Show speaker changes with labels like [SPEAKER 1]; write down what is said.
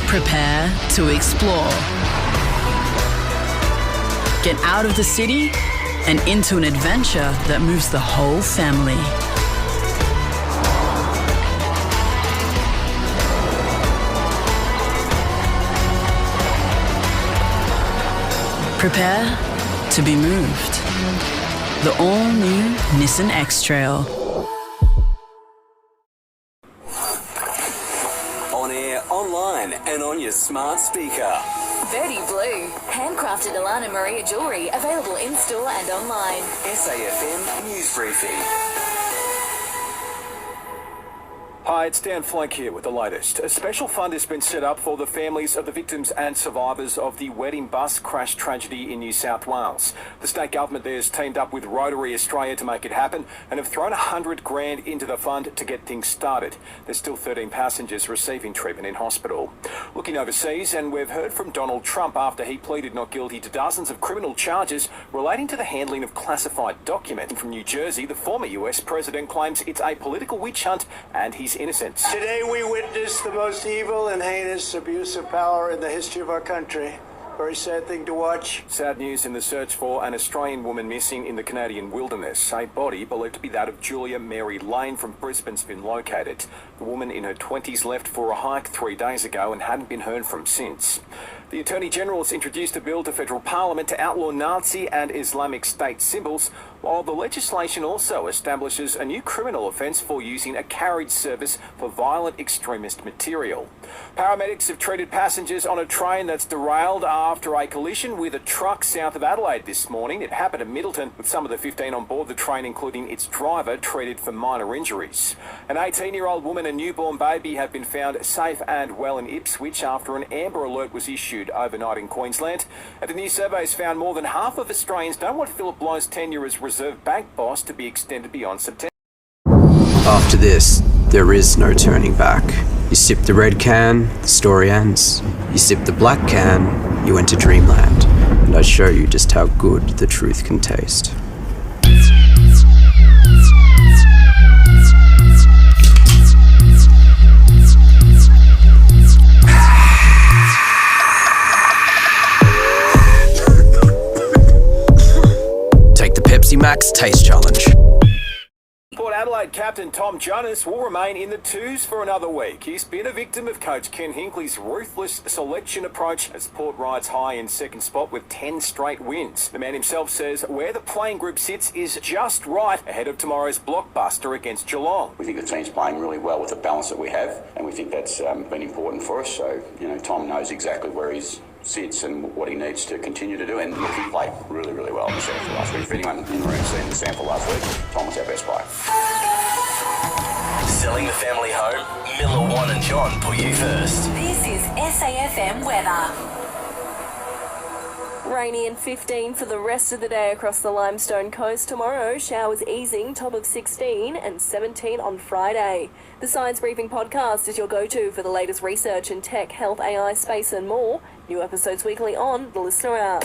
[SPEAKER 1] Prepare to explore. Get out of the city and into an adventure that moves the whole family. Prepare to be moved. The all-new Nissan X-Trail.
[SPEAKER 2] On air, online, and on your smart speaker.
[SPEAKER 3] Birdie Blue, handcrafted Alana Maria jewellery, available in-store and online.
[SPEAKER 2] SAFM News Briefing.
[SPEAKER 4] Hi, it's Flake here with the latest. A special fund has been set up for the families of the victims and survivors of the wedding bus crash tragedy in New South Wales. The state government there has teamed up with Rotary Australia to make it happen and have thrown $100,000 into the fund to get things started. There's still 13 passengers receiving treatment in hospital. Looking overseas, and we've heard from Donald Trump after he pleaded not guilty to dozens of criminal charges relating to the handling of classified documents. From New Jersey, the former US president claims it's a political witch hunt and he's innocent.
[SPEAKER 5] Today we witnessed the most evil and heinous abuse of power in the history of our country. Very sad thing to watch.
[SPEAKER 4] Sad news in the search for an Australian woman missing in the Canadian wilderness. A body believed to be that of Julia Mary Lane from Brisbane's been located. The woman in her 20s left for a hike 3 days ago and hadn't been heard from since. The Attorney General has introduced a bill to federal parliament to outlaw Nazi and Islamic State symbols, while the legislation also establishes a new criminal offence for using a carriage service for violent extremist material. Paramedics have treated passengers on a train that's derailed after a collision with a truck south of Adelaide this morning. It happened at Middleton, with some of the 15 on board the train, including its driver, treated for minor injuries. An 18-year-old woman and newborn baby have been found safe and well in Ipswich after an Amber Alert was issued overnight in Queensland. And the new surveys found more than half of Australians don't want Philip Lowe's tenure as Reserve Bank boss to be extended beyond September.
[SPEAKER 6] After this, there is no turning back. You sip the red can, the story ends. You sip the black can, you enter dreamland. And I show you just how good the truth can taste. Take the Pepsi Max Taste Challenge.
[SPEAKER 4] Port Adelaide captain Tom Jonas will remain in the twos for another week. He's been a victim of coach Ken Hinkley's ruthless selection approach as Port rides high in second spot with 10 straight wins. The man himself says where the playing group sits is just right ahead of tomorrow's blockbuster against Geelong.
[SPEAKER 7] We think the team's playing really well with the balance that we have, and we think that's been important for us. So, Tom knows exactly where he sits and what he needs to continue to do. And look, he played really, really well in the sample last week. If anyone in the room seen the sample last week, Tom was our best player.
[SPEAKER 2] Selling the family home? Miller, Juan and John put you first.
[SPEAKER 3] This is SAFM weather.
[SPEAKER 8] Rainy and 15 for the rest of the day across the Limestone coast. Tomorrow, showers easing, top of 16 and 17 on Friday. The Science Briefing podcast is your go-to for the latest research in tech, health, AI, space and more. New episodes weekly on the Listener app.